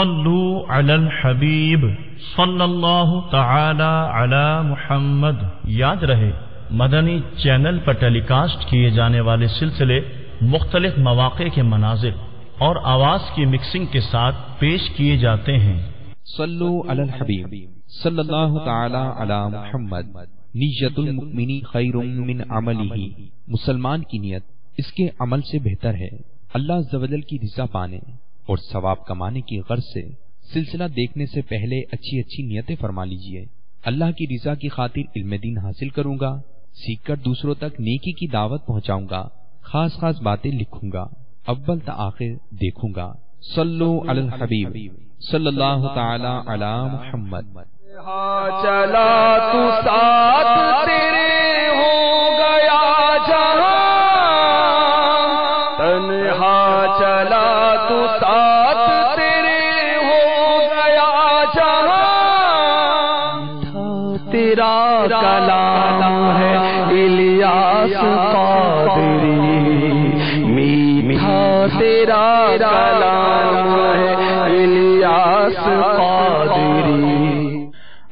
صلو علی الحبیب صلی اللہ تعالی علی محمد۔ یاد رہے مدنی چینل پر ٹیلی کاسٹ کیے جانے والے سلسلے مختلف مواقع کے مناظر اور آواز کی مکسنگ کے ساتھ پیش کیے جاتے ہیں۔ صلو علی الحبیب صلی اللہ تعالی علی محمد۔ نیت المؤمن خیر من عملہ، مسلمان کی نیت اس کے عمل سے بہتر ہے۔ اللہ عز و جل کی رضا پانے اور ثواب کمانے کی غرض سے سلسلہ دیکھنے سے پہلے اچھی اچھی نیتیں فرما لیجئے۔ اللہ کی رضا کی خاطر علم دین حاصل کروں گا، سیکھ کر دوسروں تک نیکی کی دعوت پہنچاؤں گا، خاص خاص باتیں لکھوں گا، اول تا آخر دیکھوں گا۔ صلو علی الحبیب صلی اللہ تعالی علی محمد۔ چلا تو ساتھ تیرے ہو گیا جہاں، تنہا چلا تو ساتھ تیرے ہو گیا جہاں، تیرا کلام ہے الیاس قادری، میٹھا تیرا کلام ہے الیاس قادری۔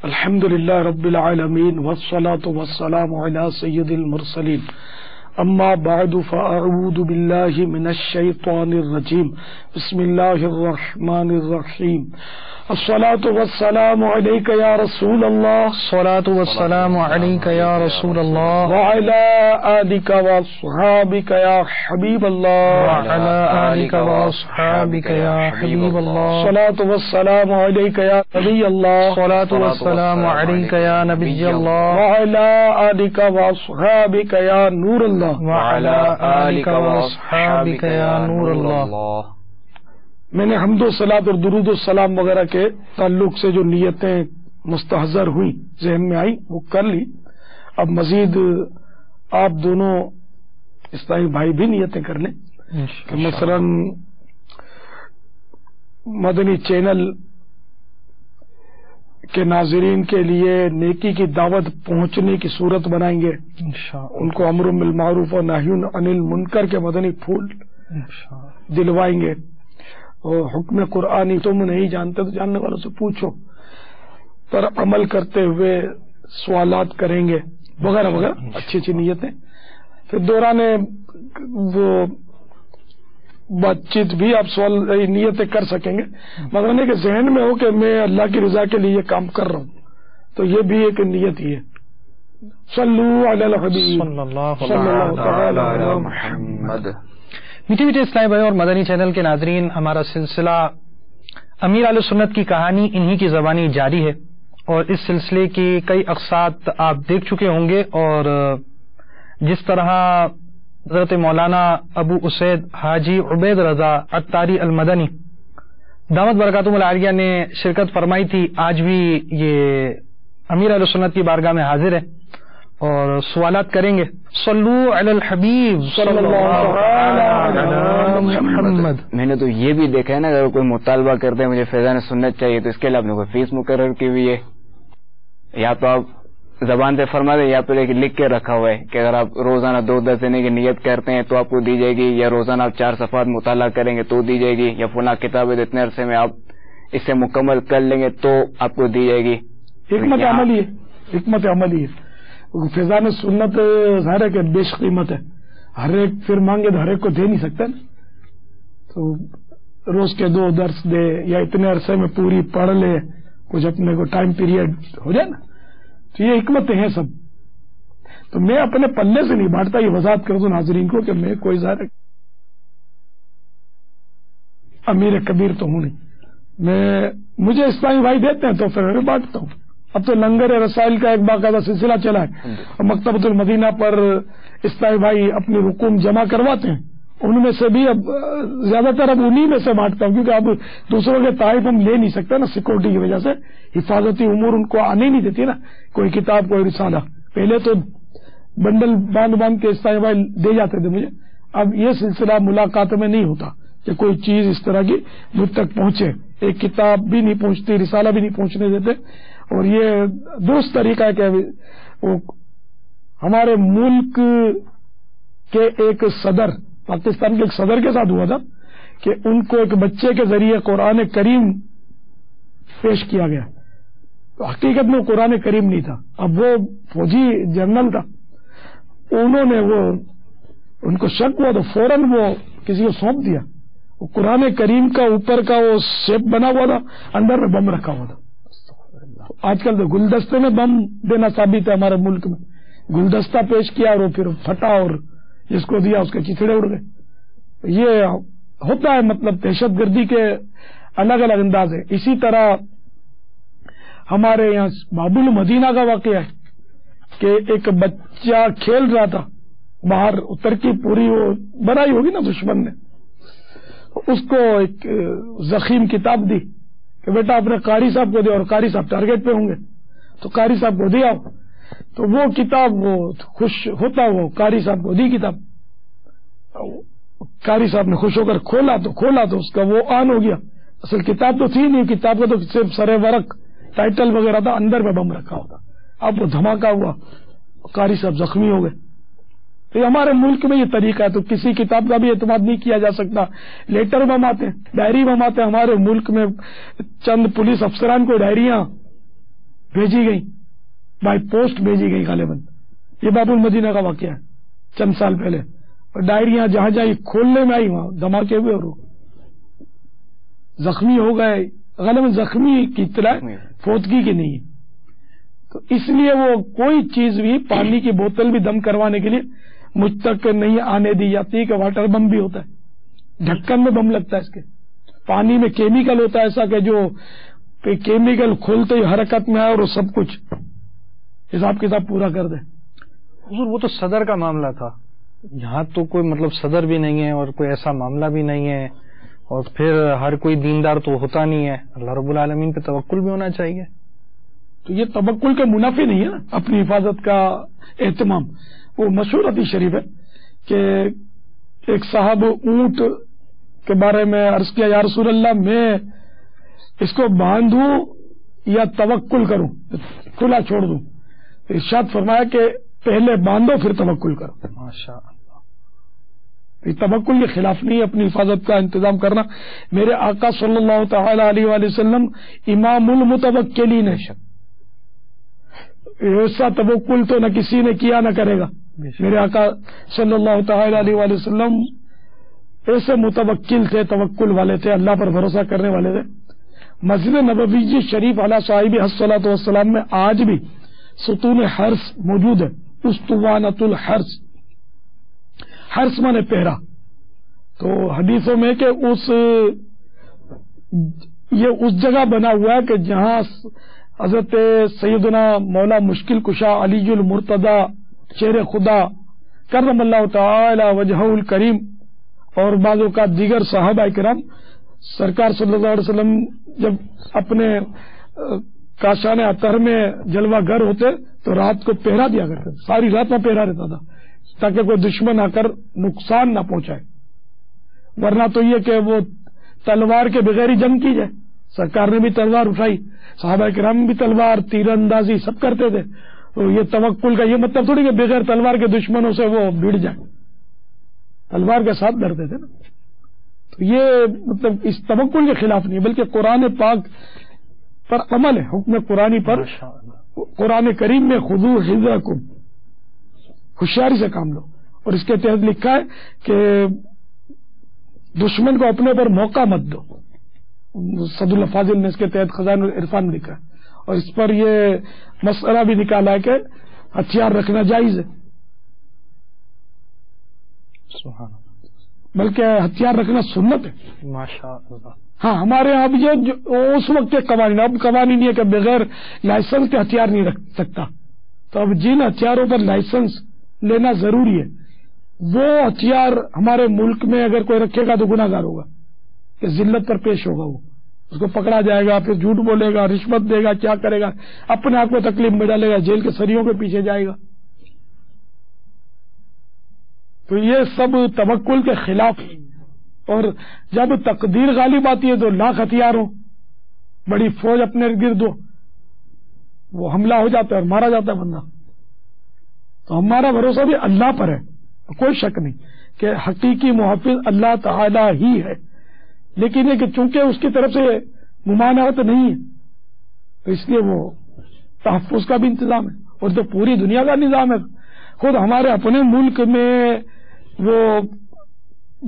الحمدللہ رب العالمین والصلاة والسلام علی سید المرسلین، اما بعد فاعوذ باللہ من الشیطان الرجیم، بسم اللہ الرحمن الرحیم۔ الصلاة والسلام علیک یا رسول اللہ، الصلاة والسلام علیک یا رسول اللہ، وعلی آلک واصحابک یا حبیب اللہ، وعلی آلک واصحابک یا حبیب اللہ، الصلاة والسلام علیک یا نبی اللہ، الصلاة والسلام علیک یا نبی اللہ، وعلی آلک واصحابک یا نور اللہ، وعلی آلک واصحابک یا نور اللہ۔ میں نے حمد و صلات اور درود و سلام وغیرہ کے تعلق سے جو نیتیں مستحضر ہوئی ذہن میں آئی وہ کر لی۔ اب مزید آپ دونوں اسلامی بھائی بھی نیتیں کر لیں کہ مثلا مدنی چینل کے ناظرین کے لیے نیکی کی دعوت پہنچنے کی صورت بنائیں گے، ان کو امر بالمعروف اور نہی عن المنکر کے مدنی پھول دلوائیں گے، اور حکم قرآنی تم نہیں جانتے تو جاننے والوں سے پوچھو پر عمل کرتے ہوئے سوالات کریں گے وغیرہ وغیرہ، اچھی اچھی نیتیں۔ پھر دوران وہ بات چیت بھی آپ سوال نیتیں کر سکیں گے، مگر نہیں کہ ذہن میں ہو کہ میں اللہ کی رضا کے لیے یہ کام کر رہا ہوں، تو یہ بھی ایک نیت ہی ہے۔ صلو علی الحبیب صلی اللہ تعالی علی محمد۔ میٹھے میٹھے اسلامی بھائی اور مدنی چینل کے ناظرین، ہمارا سلسلہ امیر اہل سنت کی کہانی انہی کی زبانی جاری ہے، اور اس سلسلے کی کئی اقساط آپ دیکھ چکے ہوں گے، اور جس طرح حضرت مولانا ابو اسید حاجی عبید رضا عطاری المدنی دامت برکاتہم العالیہ نے شرکت فرمائی تھی، آج بھی یہ امیر اہل سنت کی بارگاہ میں حاضر ہے اور سوالات کریں گے۔ صلو علی الحبیب صلی اللہ علی محمد۔ میں نے تو یہ بھی دیکھا ہے نا، اگر کوئی مطالبہ کرتے ہیں مجھے فیضان سنت چاہیے تو اس کے لیے آپ نے کوئی فیس مقرر کی ہوئی ہے، یا تو آپ زبان سے فرما دیں یا پھر ایک لکھ کے رکھا ہوا ہے کہ اگر آپ روزانہ 2 درس دینے کی نیت کرتے ہیں تو آپ کو دی جائے گی، یا روزانہ آپ 4 صفحات مطالعہ کریں گے تو دی جائے گی، یا فلاں کتاب اتنے عرصے میں آپ اس سے مکمل کر لیں گے تو آپ کو دی جائے گی۔ حکمت عملی ہے، حکمت عملی ہے۔ فیضان سنت ظاہر ہے کہ بیش قیمت ہے، ہر ایک پھر مانگے تو ہر ایک کو دے نہیں سکتا نا، تو روز کے 2 درس دے یا اتنے عرصے میں پوری پڑھ لے، کچھ اپنے کو ٹائم پیریڈ ہو جائے نا، تو یہ حکمتیں ہیں سب۔ تو میں اپنے پلے سے نہیں بانٹتا، یہ وضاحت کر دوں ناظرین کو کہ میں کوئی ظاہر امیر کبیر تو ہوں نہیں، مجھے اسلامی بھائی دیتے ہیں تو پھر میں بانٹتا ہوں۔ اب تو لنگر رسائل کا ایک باقاعدہ سلسلہ چلا ہے، اور مکتبۃ المدینہ پر اسلامی بھائی اپنی رقوم جمع کرواتے ہیں، ان میں سے بھی اب زیادہ تر اب انہی میں سے بانٹتا ہوں، کیونکہ اب دوسروں کے تحائف ہم لے نہیں سکتے نا، سیکورٹی کی وجہ سے حفاظتی امور ان کو آنے نہیں دیتی نا، کوئی کتاب کوئی رسالہ، پہلے تو بنڈل باندھ باندھ کے اسلامی بھائی دے جاتے تھے مجھے، اب یہ سلسلہ ملاقات میں نہیں ہوتا کہ کوئی چیز اس طرح کی مجھ تک پہنچے، ایک کتاب بھی نہیں پہنچتی، رسالہ بھی نہیں پہنچنے دیتے، اور یہ درست طریقہ ہے کہ وہ ہمارے ملک کے ایک صدر، پاکستان کے ایک صدر کے ساتھ ہوا تھا کہ ان کو ایک بچے کے ذریعے قرآن کریم پیش کیا گیا، تو حقیقت میں قرآن کریم نہیں تھا. اب وہ فوجی جنرل تھا، انہوں نے وہ ان کو شک ہوا تو فوراً وہ کسی کو سونپ دیا. وہ قرآن کریم کا اوپر کا وہ شیپ بنا ہوا تھا، اندر میں بم رکھا ہوا تھا. آج کل تو گلدستے میں بم دینا ثابت ہے ہمارے ملک میں. گلدستہ پیش کیا اور وہ پھر پھٹا اور جس کو دیا اس کے چیچڑے اڑ گئے. یہ ہوتا ہے، مطلب دہشت گردی کے الگ الگ انداز ہے. اسی طرح ہمارے یہاں باب المدینہ کا واقعہ ہے کہ ایک بچہ کھیل رہا تھا باہر، ترکیب پوری وہ بنائی ہوگی نا دشمن نے، اس کو ایک ضخیم کتاب دی کہ بیٹا اپنے قاری صاحب کو دے، اور قاری صاحب ٹارگیٹ پہ ہوں گے تو قاری صاحب کو دیا. تو وہ کتاب وہ خوش ہوتا، وہ قاری صاحب کو دی کتاب. قاری صاحب نے خوش ہو کر کھولا تو اس کا وہ آن ہو گیا. اصل کتاب تو تھی نہیں، کتاب کا تو صرف سر ورق ٹائٹل وغیرہ تھا، اندر میں بم رکھا ہوتا. اب وہ دھماکہ ہوا، قاری صاحب زخمی ہو گئے. تو ہمارے ملک میں یہ طریقہ ہے، تو کسی کتاب کا بھی اعتماد نہیں کیا جا سکتا. لیٹر بم آتے ہیں، ڈائری بم آتے ہیں. ہمارے ملک میں چند پولیس افسران کو ڈائریاں بھیجی گئی، بائی پوسٹ بھیجی گئی غالباً. یہ باب المدینہ کا واقعہ ہے چند سال پہلے. اور ڈائریاں جہاں جہاں کھولنے میں آئی وہاں دھماکے ہوئے اور زخمی ہو گئے. غالباً زخمی کی اطلاع فوتگی کی نہیں ہے. تو اس لیے وہ کوئی چیز بھی، پانی کی بوتل بھی دم کروانے کے لیے مجھ تک نہیں آنے دی جاتی کہ واٹر بم بھی ہوتا ہے، ڈھکن میں بم لگتا ہے اس کے. پانی میں کیمیکل ہوتا ہے ایسا کہ جو کیمیکل کھولتے ہی حرکت میں آئے اور وہ سب کچھ حساب کتاب پورا کر دے. حضور وہ تو صدر کا معاملہ تھا، یہاں تو کوئی مطلب صدر بھی نہیں ہے اور کوئی ایسا معاملہ بھی نہیں ہے، اور پھر ہر کوئی دیندار تو ہوتا نہیں ہے. اللہ رب العالمین پہ توکل بھی ہونا چاہیے. تو یہ توکل کے منافی نہیں ہے نا، اپنی حفاظت کا اہتمام. وہ مشہور حدیث شریف ہے کہ ایک صاحب اونٹ کے بارے میں عرض کیا، یا رسول اللہ میں اس کو باندھوں یا توکل کروں، کھلا چھوڑ دوں؟ ارشاد فرمایا کہ پہلے باندھو پھر توکل کرو. ماشاء اللہ، یہ توکل کے خلاف نہیں ہے اپنی حفاظت کا انتظام کرنا. میرے آقا صلی اللہ تعالی علیہ وآلہ وسلم امام المتوکلین ہے. ایسا توکل تو نہ کسی نے کیا نہ کرے گا. میرے آقا صلی اللہ تعالی علیہ وآلہ وسلم ایسے متوکل تھے، توکل والے تھے، اللہ پر بھروسہ کرنے والے تھے. مسجد نبوی شریف علی صاحب الصلاۃ والسلام میں آج بھی ستون حرس موجود ہے، اسطوانۃ الحرس. حرس مانے پہرا. تو حدیثوں میں کہ یہ اس جگہ بنا ہوا ہے کہ جہاں حضرت سیدنا مولا مشکل کشا علی المرتضی شیر خدا کرم اللہ تعالی وجہہ الکریم اور بعض اوقات دیگر صحابہ کرام سرکار صلی اللہ علیہ وسلم جب اپنے کاشان اطہر میں جلوہ گر ہوتے تو رات کو پہرا دیا کرتے، ساری رات میں پہرا رہتا تھا تاکہ کوئی دشمن آ کر نقصان نہ پہنچائے. ورنہ تو یہ کہ وہ تلوار کے بغیر ہی جنگ کی جائے. سرکار نے بھی تلوار اٹھائی، صحابہ کرام بھی تلوار تیر اندازی سب کرتے تھے. تو یہ توکل کا یہ مطلب تھوڑی کہ بغیر تلوار کے دشمنوں سے وہ بھیڑ جائے، تلوار کے ساتھ ڈرتے تھے نا. تو یہ مطلب اس توکل کے خلاف نہیں، بلکہ قرآن پاک پر عمل ہے، حکم قرآنی پر. قرآن کریم میں خذوا حذرکم، ہوشیاری سے کام لو. اور اس کے تحت لکھا ہے کہ دشمن کو اپنے پر موقع مت دو. سعد اللہ فاضل نے اس کے تحت خزائن العرفان میں لکھا ہے. اور اس پر یہ مسئلہ بھی نکالا ہے کہ ہتھیار رکھنا جائز ہے، بلکہ ہتھیار رکھنا سنت ہے. ماشاء اللہ. ہاں ہمارے یہاں بھی اس وقت کے قوانین، اب قوانین یہ کہ بغیر لائسنس کے ہتھیار نہیں رکھ سکتا. تو اب جن ہتھیاروں پر لائسنس لینا ضروری ہے وہ ہتھیار ہمارے ملک میں اگر کوئی رکھے گا تو گناہ گار ہوگا، کہ ذلت پر پیش ہوگا. وہ اس کو پکڑا جائے گا، پھر جھوٹ بولے گا، رشوت دے گا، کیا کرے گا، اپنے آپ کو تکلیف میں ڈالے گا، جیل کے سریوں کے پیچھے جائے گا. تو یہ سب توکل کے خلاف. اور جب تقدیر غالب آتی ہے تو لاکھ ہتھیار ہو، بڑی فوج اپنے گرد ہو، وہ حملہ ہو جاتا ہے اور مارا جاتا ہے بندہ. تو ہمارا بھروسہ بھی اللہ پر ہے، کوئی شک نہیں کہ حقیقی محافظ اللہ تعالی ہی ہے. لیکن یہ کہ چونکہ اس کی طرف سے ممانعت نہیں ہے، تو اس لیے وہ تحفظ کا بھی انتظام ہے، اور تو پوری دنیا کا نظام ہے. خود ہمارے اپنے ملک میں وہ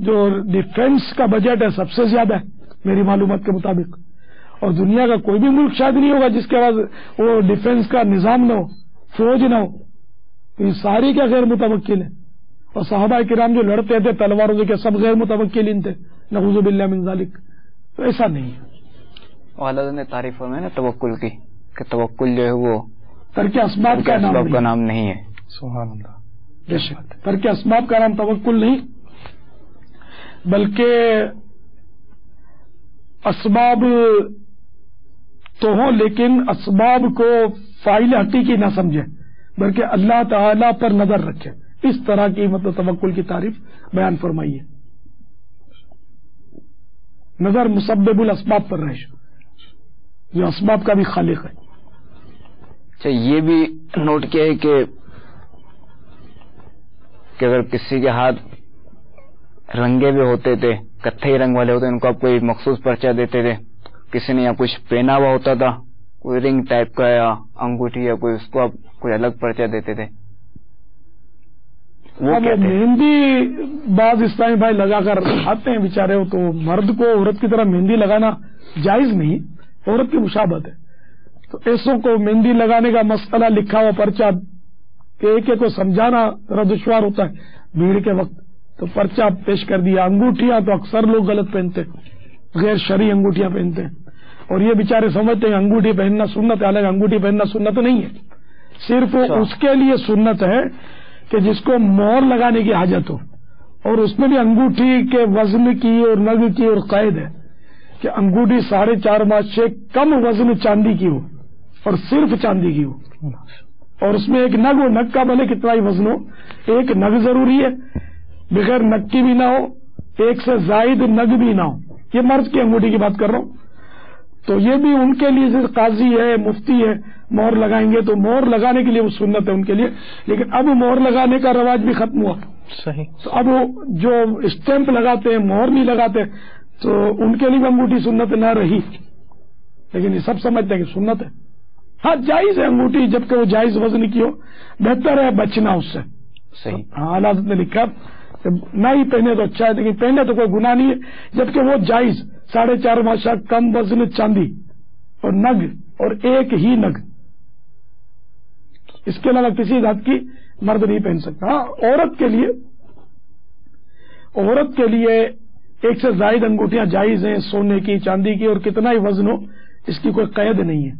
جو ڈیفنس کا بجٹ ہے سب سے زیادہ ہے میری معلومات کے مطابق، اور دنیا کا کوئی بھی ملک شاید نہیں ہوگا جس کے بعد وہ ڈیفنس کا نظام نہ ہو، فوج نہ ہو. تو یہ ساری کیا غیر متوکل ہے؟ اور صحابہ کرام جو لڑتے تھے تلواروں سے، کیا سب غیر متوکلین تھے؟ نعوذ باللہ من ذالک. تو ایسا نہیں ہے. والد نے تعریف فرمائی نا توکل کی، کہ توکل جو ہے وہ ترک اسباب کا نام نہیں ہے. سبحان اللہ. بے شک ترک اسباب کا نام توکل نہیں، بلکہ اسباب تو ہوں لیکن اسباب کو فاعل حقیقی نہ سمجھے، بلکہ اللہ تعالی پر نظر رکھے. اس طرح کی مطلب توکل کی تعریف بیان فرمائی ہے. نظر مسبب الاسباب پر رہے جو اسباب کا بھی خالق ہے. اچھا، یہ بھی نوٹ کیا ہے کہ اگر کسی کے ہاتھ رنگے بھی ہوتے تھے، کتھئی رنگ والے ہوتے، ان کو آپ کوئی مخصوص پرچہ دیتے تھے. کسی نے یا کچھ پہنا ہوا ہوتا تھا، کوئی رنگ ٹائپ کا یا انگوٹھی یا کوئی، اس کو آپ کوئی الگ پرچہ دیتے تھے. وہ مہندی بعض اسلامی بھائی لگا کر آتے ہیں بیچارے ہو، تو مرد کو عورت کی طرح مہندی لگانا جائز نہیں، عورت کی مشابہت ہے. تو ایسوں کو مہندی لگانے کا مسئلہ لکھا ہوا پرچہ کہ ایک ایک کو سمجھانا ذرا دشوار ہوتا ہے بھیڑ کے وقت، تو پرچہ پیش کر دیا. انگوٹھیاں تو اکثر لوگ غلط پہنتے، غیر شرعی انگوٹھیاں پہنتے ہیں، اور یہ بیچارے سمجھتے ہیں انگوٹھی پہننا سنت ہے. حالانکہ انگوٹھی پہننا سنت نہیں ہے، صرف اس کے لیے سنت ہے کہ جس کو مہر لگانے کی حاجت ہو. اور اس میں بھی انگوٹھی کے وزن کی اور نگ کی اور قید ہے کہ انگوٹھی 4.5 ماس سے کم وزن چاندی کی ہو، اور صرف چاندی کی ہو. اور اس میں ایک نگ ہو، نگ کا بھلے کتنا ہی وزن ہو، ایک نگ ضروری ہے، بغیر نگ کی بھی نہ ہو، ایک سے زائد نگ بھی نہ ہو. یہ مرد کی انگوٹھی کی بات کر رہا ہوں. تو یہ بھی ان کے لیے جیسے قاضی ہے، مفتی ہے، مہر لگائیں گے تو مہر لگانے کے لیے وہ سنت ہے ان کے لیے. لیکن اب مہر لگانے کا رواج بھی ختم ہوا. صحیح. تو اب جو اسٹیمپ لگاتے ہیں، مہر نہیں لگاتے، تو ان کے لیے بھی انگوٹھی سنت نہ رہی. لیکن یہ سب سمجھتے ہیں کہ سنت ہے. ہاں جائز ہے انگوٹھی، جبکہ وہ جائز وزن کی ہو، بہتر ہے بچنا اس سے. صحیح. ہاں حضرت نے لکھا نہ ہی پہنے تو اچھا ہے، لیکن پہنے تو کوئی گناہ نہیں ہے، جبکہ وہ جائز 4.5 ماشا کم وزن چاندی اور نگ اور ایک ہی نگ، اس کے علاوہ کسی ذات کی مرد نہیں پہن سکتا. ہاں عورت کے لیے ایک سے زائد انگوٹھیاں جائز ہیں، سونے کی، چاندی کی، اور کتنا ہی وزن ہو، اس کی کوئی قید نہیں ہے.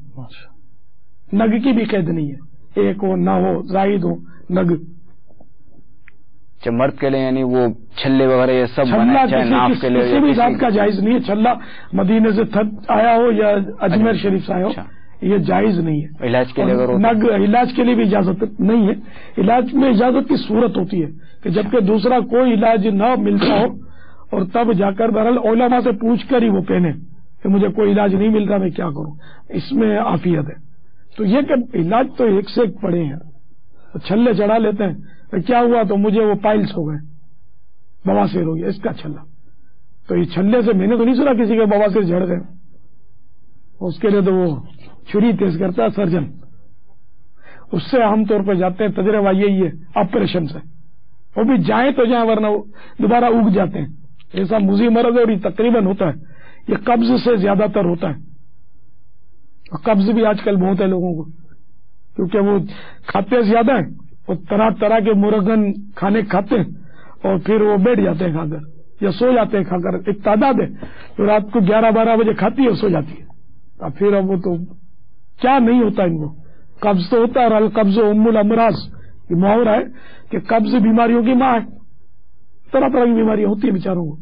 نگ کی بھی قید نہیں ہے، ایک ہو نہ ہو، زائد ہو نگ. مرد کے لیے یعنی وہ چھلے وغیرہ یہ سب کسی بھی ذات کا جائز نہیں ہے. چھلا مدینے سے آیا ہو یا اجمیر شریف سے آیا ہو، یہ جائز نہیں ہے. علاج کے لیے نگ علاج کے لیے بھی اجازت نہیں ہے. علاج میں اجازت کی صورت ہوتی ہے کہ جبکہ دوسرا کوئی علاج نہ ملتا ہو، اور تب جا کر بہرحال علماء سے پوچھ کر ہی وہ پہنے کہ مجھے کوئی علاج نہیں مل رہا، میں کیا کروں. اس میں عافیت ہے. تو یہ کہ علاج تو ایک سے ایک پڑے ہیں. چھلے چڑھا لیتے ہیں، کیا ہوا تو مجھے وہ پائلس ہو گئے، بواسیر ہو گیا، اس کا چھلا. تو یہ چھلے سے میں نے تو نہیں سنا کسی کے بواسیر جھڑ گئے. اس کے لیے تو وہ چھری تیز کرتا ہے سرجن، اس سے عام طور پہ جاتے ہیں. تجربہ یہی ہے آپریشن سے، وہ بھی جائیں تو جائیں ورنہ وہ دوبارہ اگ جاتے ہیں. ایسا موذی مرض ہے، اور یہ تقریباً ہوتا ہے، یہ قبض سے زیادہ تر ہوتا ہے. اور قبض بھی آج کل بہت ہے لوگوں کو، کیونکہ وہ کھاتے زیادہ ہیں، اور طرح طرح کے مرغن کھانے کھاتے ہیں، اور پھر وہ بیٹھ جاتے ہیں کھا کر یا سو جاتے ہیں کھا کر. ایک تعداد ہے جو رات کو 11-12 بجے کھاتی ہے اور سو جاتی ہے. اب پھر اب وہ تو کیا نہیں ہوتا ان کو، قبض تو ہوتا ہے. اور القبض ام الامراض، یہ محاورہ ہے کہ قبض بیماریوں کی ماں ہے. طرح طرح کی بیماریاں ہوتی ہیں بیچاروں کو.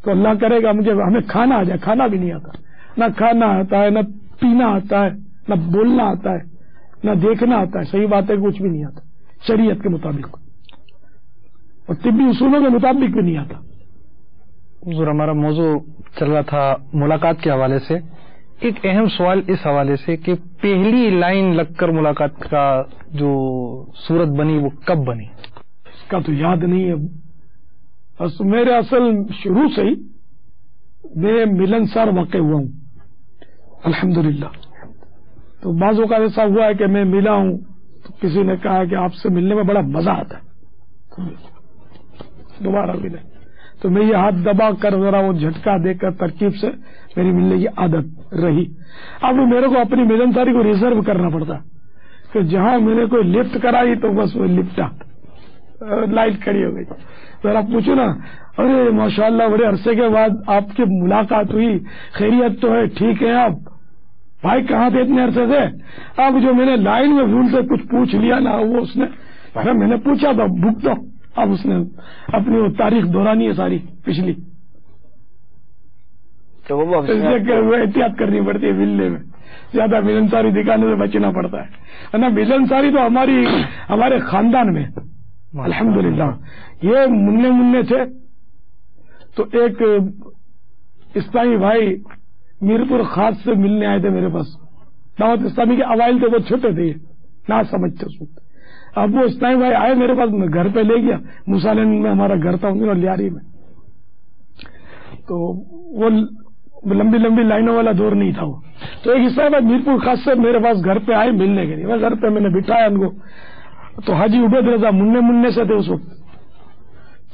تو اللہ کرے گا ہمیں کھانا آ جائے. کھانا بھی نہیں آتا، نہ کھانا آتا ہے، نہ پینا آتا ہے، نہ بولنا آتا ہے، نہ دیکھنا آتا ہے. صحیح بات ہے، کچھ بھی نہیں آتا شریعت کے مطابق، اور طبی اصولوں کے مطابق بھی نہیں آتا. حضور ہمارا موضوع چل رہا تھا ملاقات کے حوالے سے. ایک اہم سوال اس حوالے سے کہ پہلی لائن لگ کر ملاقات کا جو صورت بنی وہ کب بنی؟ اس کا تو یاد نہیں ہے. بس میرے اصل شروع سے ہی میں ملنسار واقع ہوا ہوں الحمدللہ. تو بعض اوقات ایسا ہوا ہے کہ میں ملا ہوں تو کسی نے کہا کہ آپ سے ملنے میں بڑا مزہ آتا ہے، دوبارہ ملے تو میں یہ ہاتھ دبا کر ذرا وہ جھٹکا دے کر ترکیب سے میری ملنے کی عادت رہی. اب میرے کو اپنی ملنساری کو ریزرو کرنا پڑتا کہ جہاں میں نے کوئی لفٹ کرائی تو بس وہ لفٹا لائٹ کھڑی ہو گئی. ذرا پوچھو نا، ارے ماشاءاللہ بڑے عرصے کے بعد آپ کی ملاقات ہوئی، خیریت تو ہے، ٹھیک ہے آپ بھائی کہاں تھے اتنے عرصے سے؟ اب جو میں نے لائن میں بھول سے کچھ پوچھ لیا نا، وہ اس نے میں نے پوچھا تھا بک دو، اب اس نے اپنی وہ تاریخ دہرانی ہے ساری پچھلی، تو وہ احتیاط کرنی پڑتی ہے ملنے میں، زیادہ ملنساری دکھانے سے بچنا پڑتا ہے نا. ملنساری تو ہمارے خاندان میں الحمدللہ. یہ مننے تھے تو ایک اسلامی بھائی میرپور خاص سے ملنے آئے تھے میرے پاس. دعوت اسلامی کے اوائل تھے، وہ چھوٹے تھے نہ سمجھتے اس وقت. اب وہ اسلامی بھائی آئے میرے پاس، میں گھر پہ لے گیا، موسالین میں ہمارا گھر تھا اور لیاری میں. تو وہ لمبی لمبی لائنوں والا دور نہیں تھا وہ. تو ایک حصہ میں میرپور خاص سے میرے پاس گھر پہ آئے ملنے کے لیے. میں گھر پہ میں نے بٹھایا ان کو. تو حاجی عبید رضا مننے سے تھے اس وقت.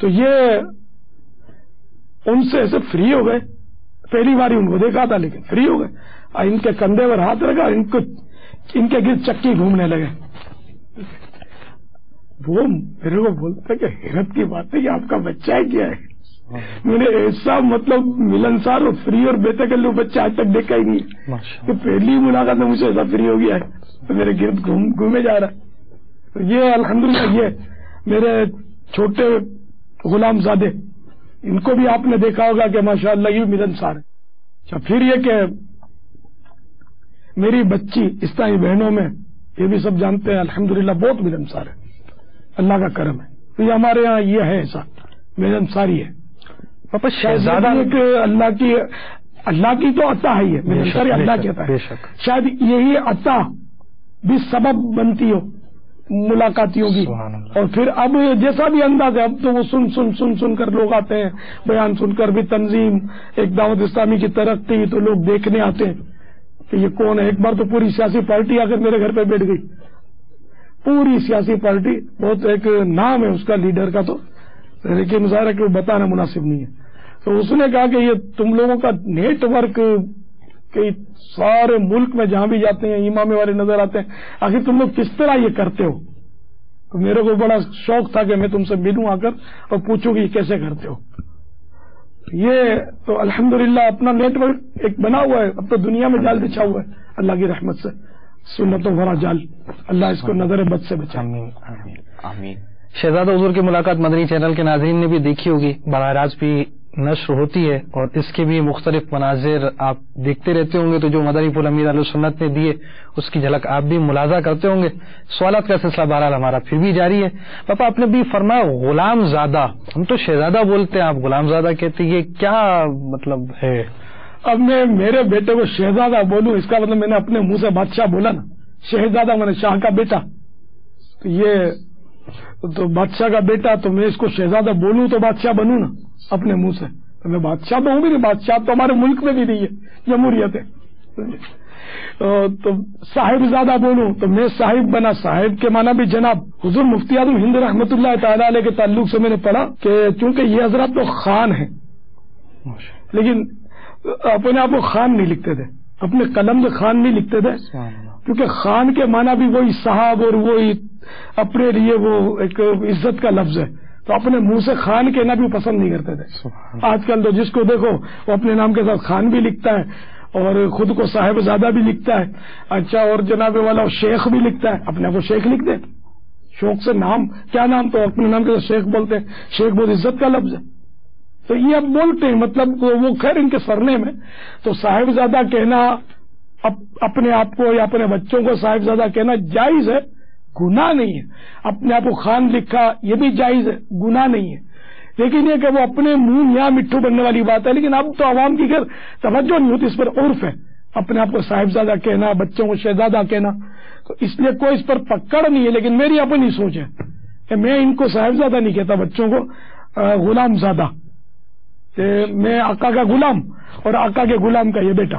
تو یہ ان سے ایسے فری ہو گئے، پہلی بار ہی ان کو دیکھا تھا لیکن فری ہو گئے. ان کے کندھے پر ہاتھ رکھا، ان کے گرد چکی گھومنے لگے. وہ میرے کو بولتا کہ حیرت کی بات ہے کہ آپ کا بچہ ہے کیا ہے. میں نے ایسا مطلب ملنسار اور فری اور بے تکلف بچہ آج تک دیکھا ہی نہیں کہ پہلی ملاقات میں مجھے ایسا فری ہو گیا ہے تو میرے گرد گھومے جا رہا ہے. تو یہ الحمدللہ یہ میرے چھوٹے غلام زادے، ان کو بھی آپ نے دیکھا ہوگا کہ ماشاءاللہ یہ ملنسار ہے. اچھا پھر یہ کہ میری بچی اسلامی بہنوں میں یہ بھی سب جانتے ہیں الحمدللہ بہت ملنسار ہے، اللہ کا کرم ہے. تو یہ ہمارے یہاں یہ ہے ایسا ملنساری ہے. شہزادہ ایک اللہ کی تو عطا ہے، یہ ملنساری اللہ کی عطا ہے. شاید یہی عطا بھی سبب بنتی ہو ملاقاتیوں کی. اور پھر اب جیسا بھی انداز ہے، اب تو وہ سن کر لوگ آتے ہیں، بیان سن کر بھی تنظیم ایک دعوت اسلامی کی ترقی تو لوگ دیکھنے آتے ہیں کہ یہ کون ہے. ایک بار تو پوری سیاسی پارٹی آ کر میرے گھر پہ بیٹھ گئی، پوری سیاسی پارٹی، بہت ایک نام ہے اس کا لیڈر کا تو، لیکن ظاہر ہے کہ وہ بتانا مناسب نہیں ہے. تو اس نے کہا کہ یہ تم لوگوں کا نیٹ ورک کہ سارے ملک میں جہاں بھی جاتے ہیں امامے والے نظر آتے ہیں، آخر تم لوگ کس طرح یہ کرتے ہو؟ تو میرے کو بڑا شوق تھا کہ میں تم سے ملوں آ کر اور پوچھوں کہ یہ کیسے کرتے ہو. یہ تو الحمدللہ اپنا نیٹ ورک ایک بنا ہوا ہے. اب تو دنیا میں جال بچھا ہوا ہے اللہ کی رحمت سے، سنتوں بھرا جال. اللہ اس کو نظر بد سے بچائے. آمین. شہزادہ حضور کی ملاقات مدنی چینل کے ناظرین نے بھی دیکھی ہوگی، براہ راست بھی نشر ہوتی ہے اور اس کے بھی مختلف مناظر آپ دیکھتے رہتے ہوں گے. تو جو مدنی پھول امیر علیہ سنت نے دیے اس کی جھلک آپ بھی ملاحظہ کرتے ہوں گے. سوالات کا سلسلہ بہرحال ہمارا پھر بھی جاری ہے. پاپا آپ نے بھی فرمایا غلام زادہ، ہم تو شہزادہ بولتے ہیں، آپ غلام زادہ کہتے ہیں، یہ کیا مطلب ہے؟ اب میں میرے بیٹے کو شہزادہ بولوں اس کا مطلب میں نے اپنے منہ سے بادشاہ بولا نا. شہزادہ میں نے شاہ کا بیٹا، تو یہ تو بادشاہ کا بیٹا، تو میں اس کو شہزادہ بولوں تو بادشاہ بنوں نا اپنے منہ سے. تو میں بادشاہ تو ہوں بھی نہیں، بادشاہ تو ہمارے ملک میں بھی نہیں ہے، جمہوریت ہے. تو صاحب زادہ بولوں تو میں صاحب بنا. صاحب کے معنی بھی جناب. حضور مفتی اعظم ہند رحمۃ اللہ تعالی علیہ کے تعلق سے میں نے پڑھا کہ چونکہ یہ حضرات تو خان ہیں، لیکن اپنے آپ کو خان نہیں لکھتے تھے، اپنے قلم سے خان نہیں لکھتے تھے، کیونکہ خان کے معنی بھی وہی صاحب اور وہی اپنے لیے وہ ایک عزت کا لفظ ہے. تو اپنے منہ سے خان کہنا بھی پسند نہیں کرتے تھے. آج کل تو جس کو دیکھو وہ اپنے نام کے ساتھ خان بھی لکھتا ہے اور خود کو صاحب زادہ بھی لکھتا ہے. اچھا، اور جناب والا شیخ بھی لکھتا ہے، اپنے آپ کو شیخ لکھ دے. شوق سے نام کیا نام، تو اپنے نام کے ساتھ شیخ بولتے ہیں. شیخ بہت عزت کا لفظ ہے. تو یہ اب بولتے ہیں، مطلب وہ خیر ان کے سرنے میں. تو صاحب زادہ کہنا اپنے آپ کو یا اپنے بچوں کو صاحب زادہ کہنا جائز ہے، گناہ نہیں ہے. اپنے آپ کو خان لکھا یہ بھی جائز ہے، گناہ نہیں ہے. لیکن یہ کہ وہ اپنے منہ یہاں مٹھو بننے والی بات ہے. لیکن اب تو عوام کی خیر توجہ نہیں ہوتی اس پر، عرف ہے اپنے آپ کو صاحبزادہ کہنا، بچوں کو شہزادہ کہنا. تو اس لیے کوئی اس پر پکڑ نہیں ہے. لیکن میری اپنی سوچ ہے کہ میں ان کو صاحبزادہ نہیں کہتا، بچوں کو غلام زادہ، کہ میں آقا کا غلام اور آقا کے غلام کا یہ بیٹا.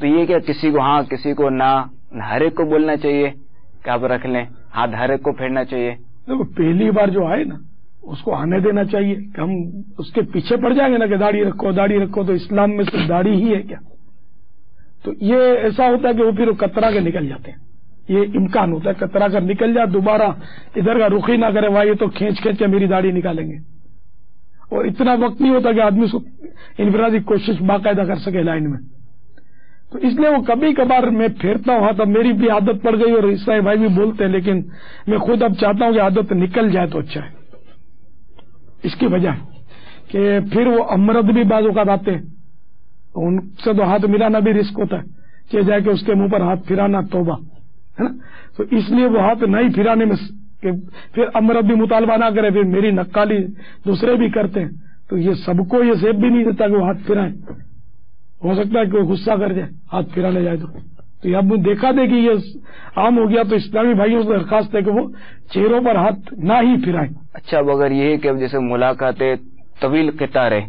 تو یہ کیا کسی کو ہاں کسی کو نہ، ہر ایک کو بولنا چاہیے کہ آپ رکھ لیں، ہاتھ ہر ایک کو پھیرنا چاہیے؟ دیکھو پہلی بار جو آئے نا اس کو آنے دینا چاہیے کہ ہم اس کے پیچھے پڑ جائیں گے نا کہ داڑھی رکھو داڑھی رکھو، تو اسلام میں صرف داڑھی ہی ہے کیا؟ تو یہ ایسا ہوتا ہے کہ وہ پھر کترا کے نکل جاتے ہیں، یہ امکان ہوتا ہے کترا کر نکل جائے، دوبارہ ادھر کا رخ ہی نہ کرے، وہاں یہ تو کھینچ کھینچ کے میری داڑھی نکالیں گے. اور اتنا وقت نہیں ہوتا کہ آدمی اس کو انفرادی کوشش باقاعدہ کر سکے لائن میں. تو اس لیے وہ کبھی کبھار میں پھیرتا ہوں ہاتھ، اب میری بھی عادت پڑ گئی اور عیسائی بھائی بھی بولتے ہیں، لیکن میں خود اب چاہتا ہوں کہ عادت نکل جائے تو اچھا ہے. اس کی وجہ ہے کہ پھر وہ امرد بھی بعض اوقات آتے ہیں تو ان سے تو ہاتھ ملانا بھی رسک ہوتا ہے کہ جائے کہ اس کے منہ پر ہاتھ پھرانا توبہ ہے نا. تو اس لیے وہ ہاتھ نہیں پھرانے میں کہ پھر امرد بھی مطالبہ نہ کرے، پھر میری نقالی دوسرے بھی کرتے ہیں، تو یہ سب کو یہ زیب بھی نہیں دیتا کہ وہ ہاتھ پھرائیں. ہو سکتا ہے کہ وہ غصہ کر جائے ہاتھ پھرانے جائے تو یہ اب دیکھا دے کہ یہ عام ہو گیا، تو اسلامی بھائیوں سے درخواست ہے کہ وہ چہروں پر ہاتھ نہ ہی پھرائیں. اچھا اب اگر یہ ہے کہ اب جیسے ملاقاتیں طویل قطار ہے،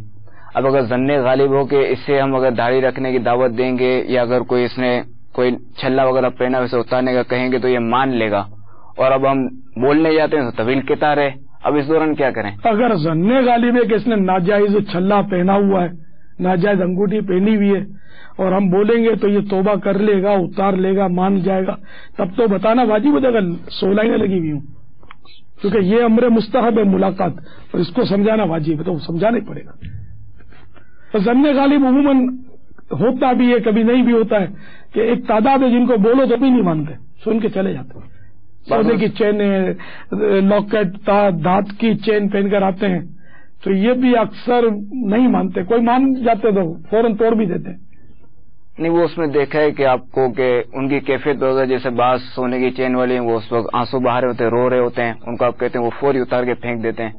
اب اگر ظن غالب ہو کہ اس سے ہم اگر داڑھی رکھنے کی دعوت دیں گے یا اگر کوئی اس نے کوئی چھلا وغیرہ پہنا ویسے اتارنے کا کہیں گے تو یہ مان لے گا، اور اب ہم بولنے جاتے ہیں تو طویل قطار ہے، اب اس دوران کیا کریں؟ اگر ظن غالب ہے کہ اس نے ناجائز چھلا پہنا ہوا ہے، ناجائز انگوٹھی پہنی ہوئی ہے، اور ہم بولیں گے تو یہ توبہ کر لے گا، اتار لے گا، مان جائے گا، تب تو بتانا واجب ہو جائے گا. 16 لائنیں لگی ہوئی ہوں کیونکہ یہ امر مستحب ہے ملاقات، اور اس کو سمجھانا واجب ہے تو سمجھانا ہی پڑے گا. تو ظن غالب عموماً ہوتا بھی ہے کبھی نہیں بھی ہوتا ہے کہ ایک تعداد ہے جن کو بولو تو بھی نہیں مانتے، سن کے چلے جاتے ہیں. سونے کی چین، لاکٹ، دھات کی چین پہن کر آتے ہیں تو یہ بھی اکثر نہیں مانتے، کوئی مان جاتے تو فوراً توڑ بھی دیتے ہیں. نہیں وہ اس میں دیکھا ہے کہ آپ کو کہ ان کی کیفیت وغیرہ جیسے بعض سونے کی چین والے ہیں وہ اس وقت آنسو بہا رہے ہوتے ہیں، رو رہے ہوتے ہیں، ان کو آپ کہتے ہیں وہ فوری اتار کے پھینک دیتے ہیں.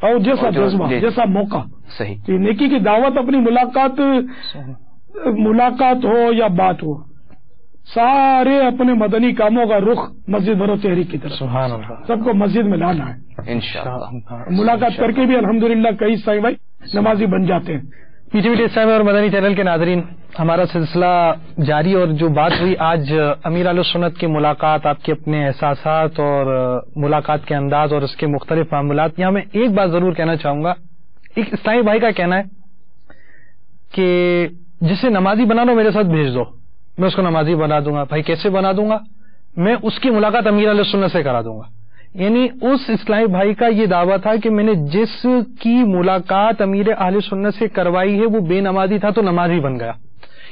اور جیسا جذبہ جیسا موقع صحیح. کہ نیکی کی دعوت اپنی ملاقات ہو یا بات ہو، سارے اپنے مدنی کاموں کا رخ مسجد بھرو تحریک کی طرف، سبحان اللہ، سب کو مسجد میں لانا ہے انشاءاللہ. ملاقات کر کے بھی الحمدللہ کئی سائی بھائی نمازی بن جاتے ہیں. میٹھے میٹھے اسلامی اور مدنی چینل کے ناظرین، ہمارا سلسلہ جاری، اور جو بات ہوئی آج امیر اہل سنت کی ملاقات، آپ کے اپنے احساسات اور ملاقات کے انداز اور اس کے مختلف معاملات. یہاں میں ایک بات ضرور کہنا چاہوں گا. ایک اسلامی بھائی کا کہنا ہے کہ جسے نمازی بنا دو میرے ساتھ بھیج دو، میں اس کو نمازی بنا دوں گا. بھائی کیسے بنا دوں گا؟ میں اس کی ملاقات امیر اہل سنت سے کرا دوں گا. یعنی اس اسلامی بھائی کا یہ دعویٰ تھا کہ میں نے جس کی ملاقات امیر اہل سنت سے کروائی ہے وہ بے نمازی تھا تو نمازی بن گیا.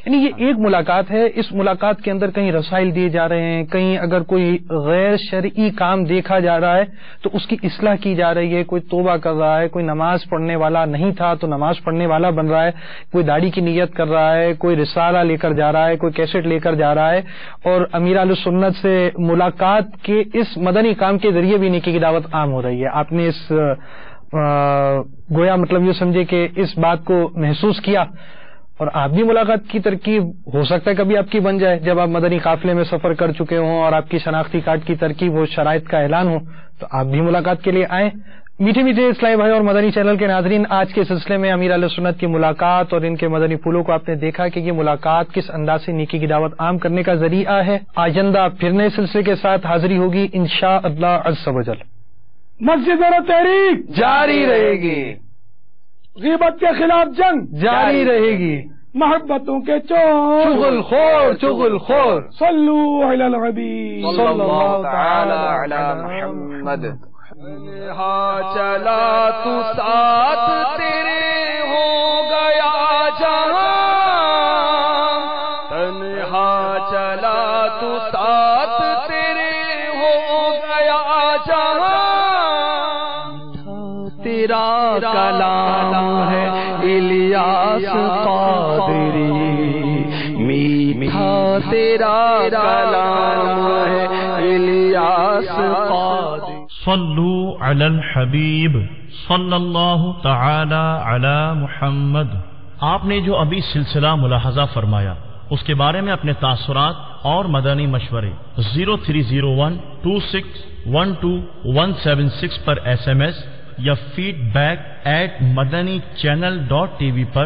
یعنی یہ ایک ملاقات ہے، اس ملاقات کے اندر کہیں رسائل دیے جا رہے ہیں، کہیں اگر کوئی غیر شرعی کام دیکھا جا رہا ہے تو اس کی اصلاح کی جا رہی ہے. کوئی توبہ کر رہا ہے، کوئی نماز پڑھنے والا نہیں تھا تو نماز پڑھنے والا بن رہا ہے، کوئی داڑھی کی نیت کر رہا ہے، کوئی رسالہ لے کر جا رہا ہے، کوئی کیسٹ لے کر جا رہا ہے، اور امیر اہل سنت سے ملاقات کے اس مدنی کام کے ذریعے بھی نیکی کی دعوت عام ہو رہی ہے. آپ نے اس گویا مطلب یہ سمجھے کہ اس بات کو محسوس کیا، اور آپ بھی ملاقات کی ترکیب ہو سکتا ہے کبھی آپ کی بن جائے جب آپ مدنی قافلے میں سفر کر چکے ہوں اور آپ کی شناختی کارڈ کی ترکیب ہو، شرائط کا اعلان ہو، تو آپ بھی ملاقات کے لیے آئیں. میٹھے میٹھے اسلامی بھائی اور مدنی چینل کے ناظرین، آج کے سلسلے میں امیر اہل سنت کی ملاقات اور ان کے مدنی پھولوں کو آپ نے دیکھا کہ یہ ملاقات کس انداز سے نیکی کی دعوت عام کرنے کا ذریعہ ہے. آئندہ پھر نئے سلسلے کے ساتھ حاضری ہوگی انشاءاللہ عز و جل. مسجد اور تحریک جاری رہے گی، غیبت کے خلاف جنگ جاری رہے گی، محبتوں کے چغل خور صلو علی الحبیب صلی اللہ تعالی علی محمد. چلا تو ساتھ تیرے ہو گیا جہاں، تنہا چلا تو ساتھ تیرے ہو گیا جہاں. تیرا کلام ہے الیاس قادری، میٹھا تیرا کلام ہے الیاس قادری. صلو علی الحبیب صلی اللہ تعالی علی محمد. آپ نے جو ابھی سلسلہ ملاحظہ فرمایا اس کے بارے میں اپنے تاثرات اور مدنی مشورے 030126127176 پر SMS یا feedback@madanichannel.tv پر